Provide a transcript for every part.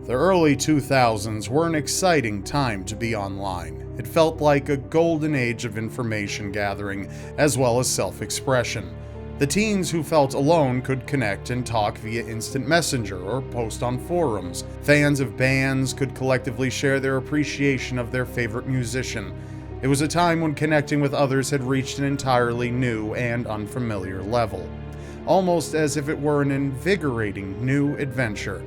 The early 2000s were an exciting time to be online. It felt like a golden age of information gathering, as well as self-expression. The teens who felt alone could connect and talk via instant messenger or post on forums. Fans of bands could collectively share their appreciation of their favorite musician. It was a time when connecting with others had reached an entirely new and unfamiliar level, almost as if it were an invigorating new adventure.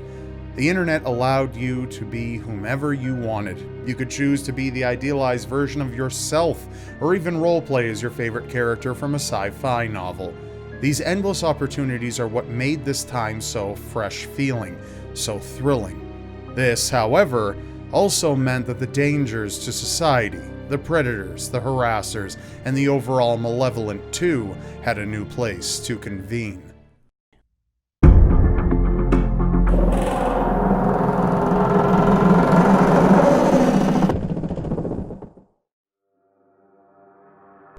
The internet allowed you to be whomever you wanted. You could choose to be the idealized version of yourself, or even roleplay as your favorite character from a sci-fi novel. These endless opportunities are what made this time so fresh-feeling, so thrilling. This, however, also meant that the dangers to society, the predators, the harassers, and the overall malevolent too, had a new place to convene.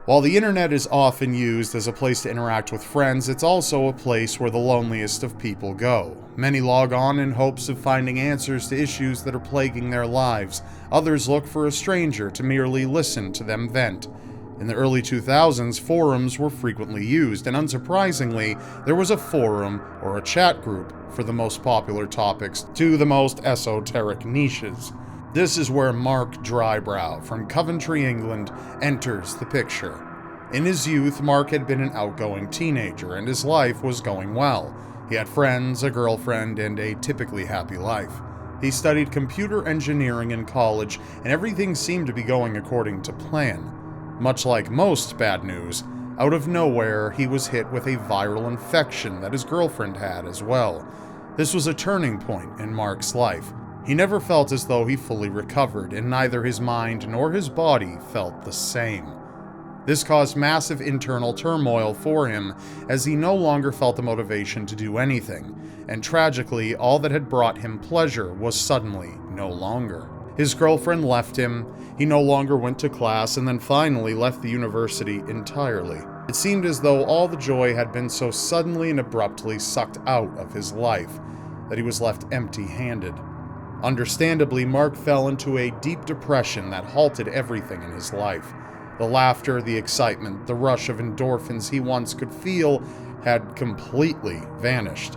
While the internet is often used as a place to interact with friends, it's also a place where the loneliest of people go. Many log on in hopes of finding answers to issues that are plaguing their lives. Others look for a stranger to merely listen to them vent. In the early 2000s, forums were frequently used, and unsurprisingly, there was a forum or a chat group for the most popular topics to the most esoteric niches. This is where Mark Drybrow from Coventry, England, enters the picture. In his youth, Mark had been an outgoing teenager, and his life was going well. He had friends, a girlfriend, and a typically happy life. He studied computer engineering in college, and everything seemed to be going according to plan. Much like most bad news, out of nowhere, he was hit with a viral infection that his girlfriend had as well. This was a turning point in Mark's life. He never felt as though he fully recovered, and neither his mind nor his body felt the same. This caused massive internal turmoil for him, as he no longer felt the motivation to do anything, and tragically, all that had brought him pleasure was suddenly no longer. His girlfriend left him, he no longer went to class, and then finally left the university entirely. It seemed as though all the joy had been so suddenly and abruptly sucked out of his life, that he was left empty-handed. Understandably, Mark fell into a deep depression that halted everything in his life. The laughter, the excitement, the rush of endorphins he once could feel had completely vanished.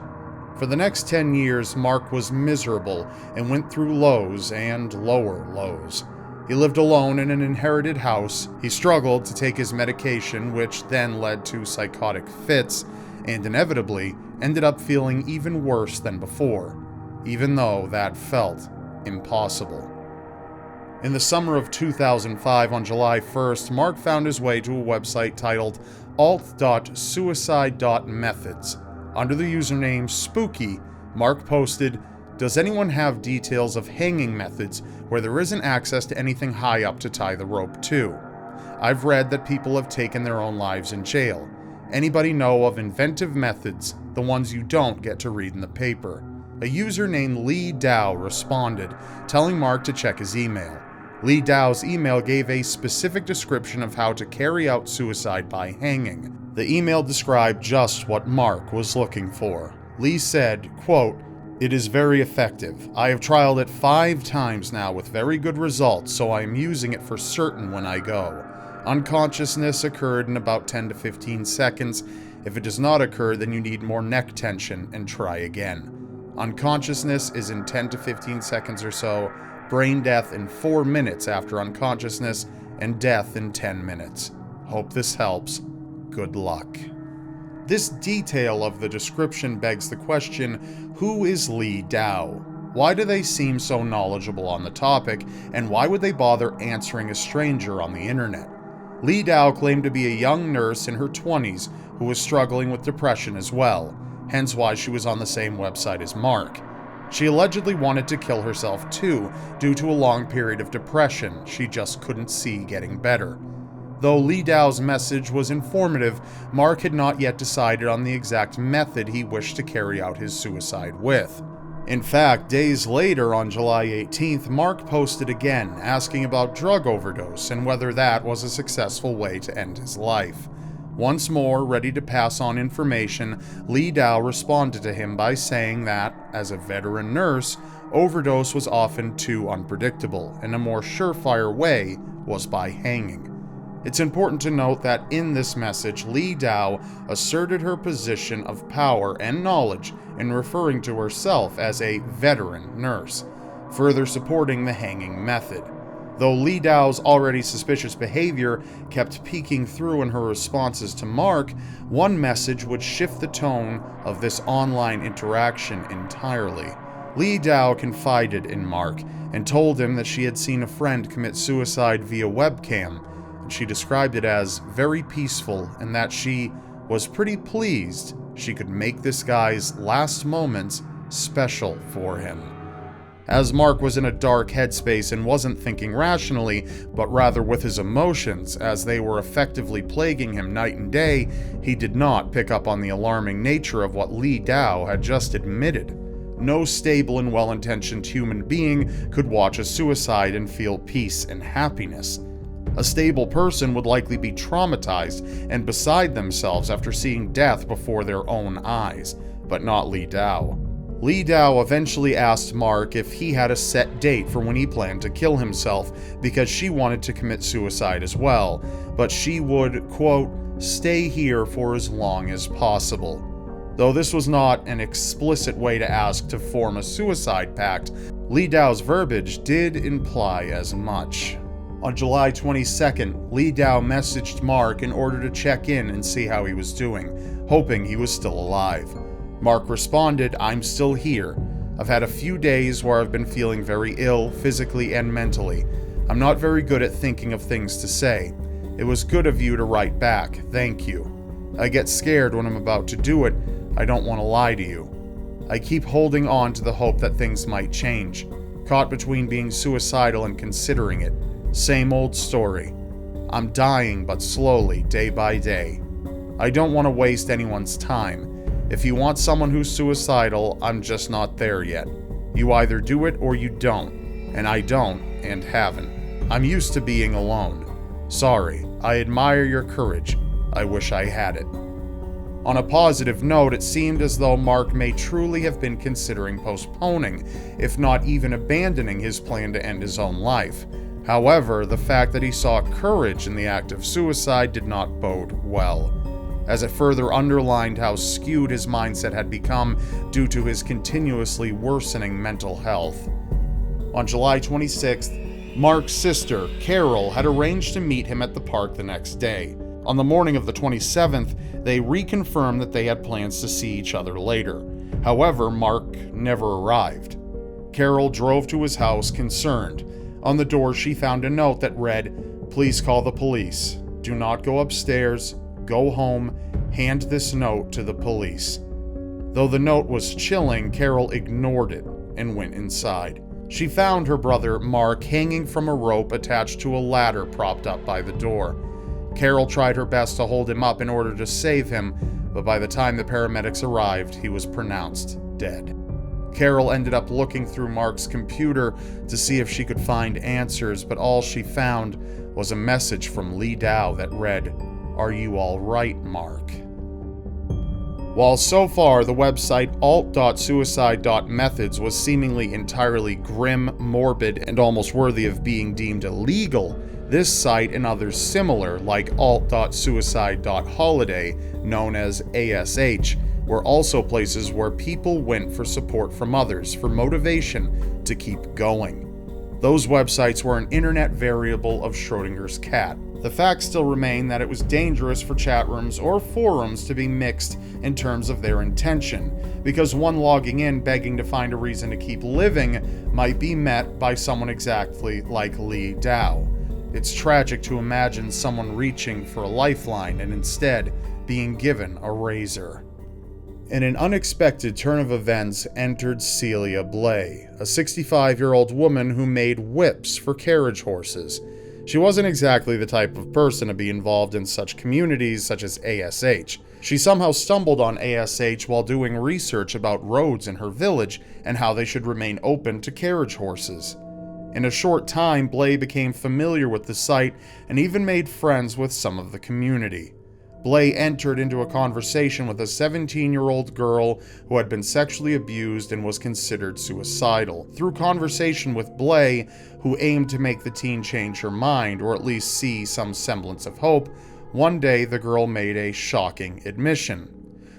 For the next 10 years, Mark was miserable and went through lows and lower lows. He lived alone in an inherited house. He struggled to take his medication, which then led to psychotic fits, and inevitably ended up feeling even worse than before, even though that felt impossible. In the summer of 2005, on July 1st, Mark found his way to a website titled alt.suicide.methods. Under the username Spooky, Mark posted, "Does anyone have details of hanging methods where there isn't access to anything high up to tie the rope to? I've read that people have taken their own lives in jail. Anybody know of inventive methods, the ones you don't get to read in the paper?" A user named Lee Dow responded, telling Mark to check his email. Lee Dow's email gave a specific description of how to carry out suicide by hanging. The email described just what Mark was looking for. Lee said, quote, "It is very effective. I have trialed it 5 times now with very good results, so I am using it for certain when I go. Unconsciousness occurred in about 10 to 15 seconds. If it does not occur, then you need more neck tension and try again. Unconsciousness is in 10 to 15 seconds or so, brain death in 4 minutes after unconsciousness, and death in 10 minutes. Hope this helps. Good luck." This detail of the description begs the question, who is Lee Dow? Why do they seem so knowledgeable on the topic, and why would they bother answering a stranger on the internet? Lee Dow claimed to be a young nurse in her 20s who was struggling with depression as well, hence why she was on the same website as Mark. She allegedly wanted to kill herself too, due to a long period of depression she just couldn't see getting better. Though Lee Dow's message was informative, Mark had not yet decided on the exact method he wished to carry out his suicide with. In fact, days later, on July 18th, Mark posted again, asking about drug overdose and whether that was a successful way to end his life. Once more, ready to pass on information, Lee Dow responded to him by saying that, as a veteran nurse, overdose was often too unpredictable, and a more surefire way was by hanging. It's important to note that in this message, Li Dao asserted her position of power and knowledge in referring to herself as a veteran nurse, further supporting the hanging method. Though Li Dao's already suspicious behavior kept peeking through in her responses to Mark, one message would shift the tone of this online interaction entirely. Li Dao confided in Mark and told him that she had seen a friend commit suicide via webcam, and she described it as very peaceful and that she was pretty pleased she could make this guy's last moments special for him. As Mark was in a dark headspace and wasn't thinking rationally, but rather with his emotions, as they were effectively plaguing him night and day, he did not pick up on the alarming nature of what Li Dao had just admitted. No stable and well-intentioned human being could watch a suicide and feel peace and happiness. A stable person would likely be traumatized and beside themselves after seeing death before their own eyes, but not Li Dao. Li Dao eventually asked Mark if he had a set date for when he planned to kill himself because she wanted to commit suicide as well, but she would, quote, stay here for as long as possible. Though this was not an explicit way to ask to form a suicide pact, Li Dao's verbiage did imply as much. On July 22nd, Li Dao messaged Mark in order to check in and see how he was doing, hoping he was still alive. Mark responded, I'm still here. I've had a few days where I've been feeling very ill, physically and mentally. I'm not very good at thinking of things to say. It was good of you to write back, thank you. I get scared when I'm about to do it. I don't want to lie to you. I keep holding on to the hope that things might change. Caught between being suicidal and considering it. Same old story. I'm dying, but slowly, day by day. I don't want to waste anyone's time. If you want someone who's suicidal, I'm just not there yet. You either do it or you don't, and I don't and haven't. I'm used to being alone. Sorry, I admire your courage. I wish I had it. On a positive note, it seemed as though Mark may truly have been considering postponing, if not even abandoning his plan to end his own life. However, the fact that he saw courage in the act of suicide did not bode well, as it further underlined how skewed his mindset had become due to his continuously worsening mental health. On July 26th, Mark's sister, Carol, had arranged to meet him at the park the next day. On the morning of the 27th, they reconfirmed that they had plans to see each other later. However, Mark never arrived. Carol drove to his house concerned. On the door, she found a note that read, "Please call the police. Do not go upstairs. Go home. Hand this note to the police." Though the note was chilling, Carol ignored it and went inside. She found her brother, Mark, hanging from a rope attached to a ladder propped up by the door. Carol tried her best to hold him up in order to save him, but by the time the paramedics arrived, he was pronounced dead. Carol ended up looking through Mark's computer to see if she could find answers, but all she found was a message from Li Dao that read, "Are you all right, Mark?" While so far the website alt.suicide.methods was seemingly entirely grim, morbid, and almost worthy of being deemed illegal, this site and others similar, like alt.suicide.holiday, known as ASH, were also places where people went for support from others, for motivation to keep going. Those websites were an internet variable of Schrodinger's cat. The facts still remain that it was dangerous for chat rooms or forums to be mixed in terms of their intention, because one logging in begging to find a reason to keep living might be met by someone exactly like Li Dao. It's tragic to imagine someone reaching for a lifeline and instead being given a razor. In an unexpected turn of events entered Celia Blay, a 65-year-old woman who made whips for carriage horses. She wasn't exactly the type of person to be involved in such communities such as ASH. She somehow stumbled on ASH while doing research about roads in her village and how they should remain open to carriage horses. In a short time, Blay became familiar with the site and even made friends with some of the community. Blay entered into a conversation with a 17-year-old girl who had been sexually abused and was considered suicidal. Through conversation with Blay, who aimed to make the teen change her mind, or at least see some semblance of hope, one day the girl made a shocking admission.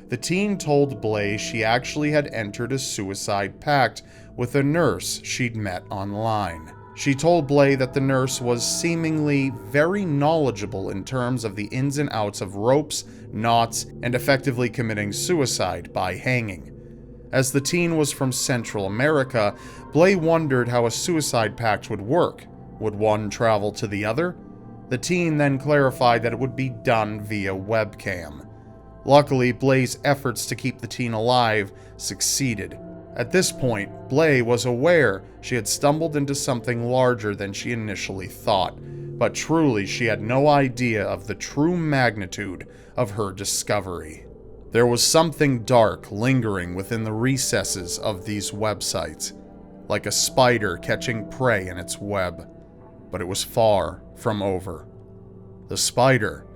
The teen told Blay she actually had entered a suicide pact with a nurse she'd met online. She told Blay that the nurse was seemingly very knowledgeable in terms of the ins and outs of ropes, knots, and effectively committing suicide by hanging. As the teen was from Central America, Blay wondered how a suicide pact would work. Would one travel to the other? The teen then clarified that it would be done via webcam. Luckily, Blay's efforts to keep the teen alive succeeded. At this point, Blay was aware she had stumbled into something larger than she initially thought, but truly she had no idea of the true magnitude of her discovery. There was something dark lingering within the recesses of these websites, like a spider catching prey in its web, but it was far from over. The spider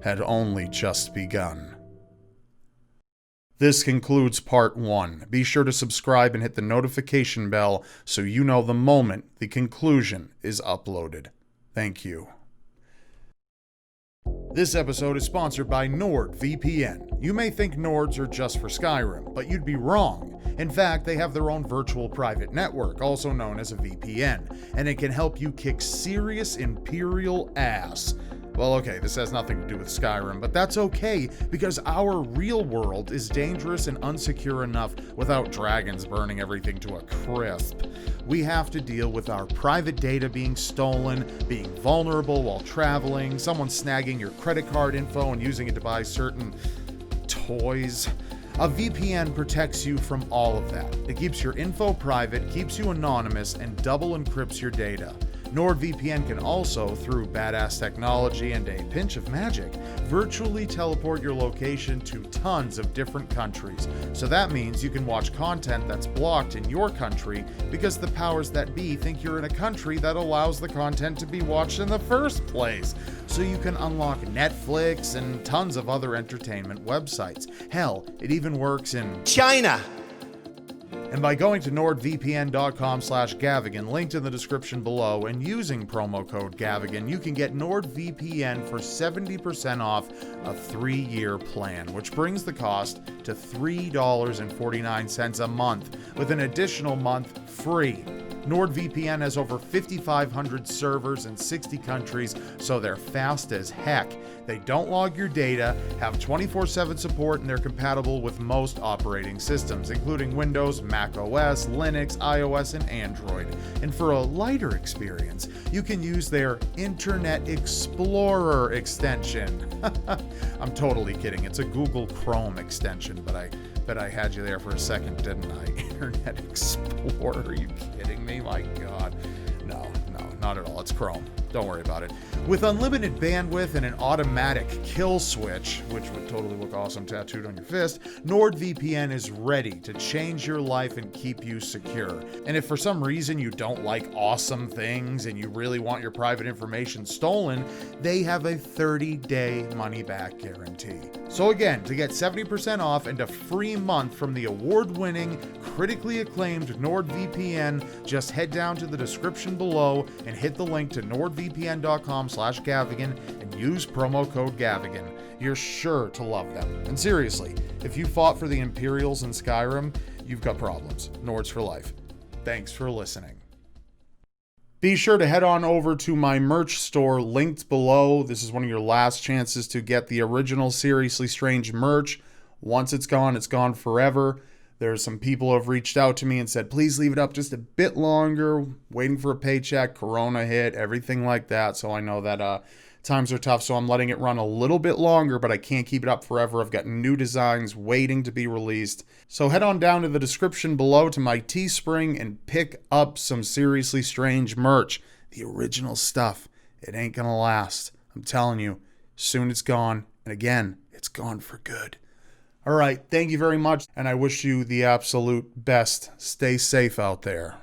had only just begun. This concludes part 1. Be sure to subscribe and hit the notification bell so you know the moment the conclusion is uploaded. Thank you. This episode is sponsored by NordVPN. You may think Nords are just for Skyrim, but you'd be wrong. In fact, they have their own virtual private network, also known as a VPN, and it can help you kick serious Imperial ass. Well, okay, this has nothing to do with Skyrim, but that's okay, because our real world is dangerous and unsecure enough without dragons burning everything to a crisp. We have to deal with our private data being stolen, being vulnerable while traveling, someone snagging your credit card info and using it to buy certain toys. A VPN protects you from all of that. It keeps your info private, keeps you anonymous, and double encrypts your data. NordVPN can also, through badass technology and a pinch of magic, virtually teleport your location to tons of different countries. So that means you can watch content that's blocked in your country because the powers that be think you're in a country that allows the content to be watched in the first place. So you can unlock Netflix and tons of other entertainment websites. Hell, it even works in China. And by going to nordvpn.com/Gavigan, linked in the description below, and using promo code Gavigan, you can get NordVPN for 70% off a 3-year plan, which brings the cost to $3.49 a month, with an additional month free. NordVPN has over 5,500 servers in 60 countries, so they're fast as heck. They don't log your data, have 24/7 support, and they're compatible with most operating systems, including Windows, Mac OS, Linux, iOS, and Android. And for a lighter experience, you can use their Internet Explorer extension. I'm totally kidding. It's a Google Chrome extension, but I bet I had you there for a second, didn't I? Internet Explorer, are you kidding me? My God. No, not at all. It's Chrome. Don't worry about it. With unlimited bandwidth and an automatic kill switch, which would totally look awesome tattooed on your fist, NordVPN is ready to change your life and keep you secure. And if for some reason you don't like awesome things and you really want your private information stolen, they have a 30-day money-back guarantee. So again, to get 70% off and a free month from the award-winning, critically acclaimed NordVPN, just head down to the description below and hit the link to nordvpn.com/Gavigan and use promo code Gavigan. You're sure to love them. And seriously, if you fought for the Imperials in Skyrim, you've got problems. Nords for life. Thanks for listening. Be sure to head on over to my merch store linked below. This is one of your last chances to get the original Seriously Strange merch. Once it's gone forever. There's some people who have reached out to me and said, please leave it up just a bit longer, waiting for a paycheck, Corona hit, everything like that. So I know that times are tough, so I'm letting it run a little bit longer, but I can't keep it up forever. I've got new designs waiting to be released. So head on down to the description below to my Teespring and pick up some Seriously Strange merch. The original stuff. It ain't gonna last. I'm telling you, soon it's gone. And again, it's gone for good. All right, thank you very much, and I wish you the absolute best. Stay safe out there.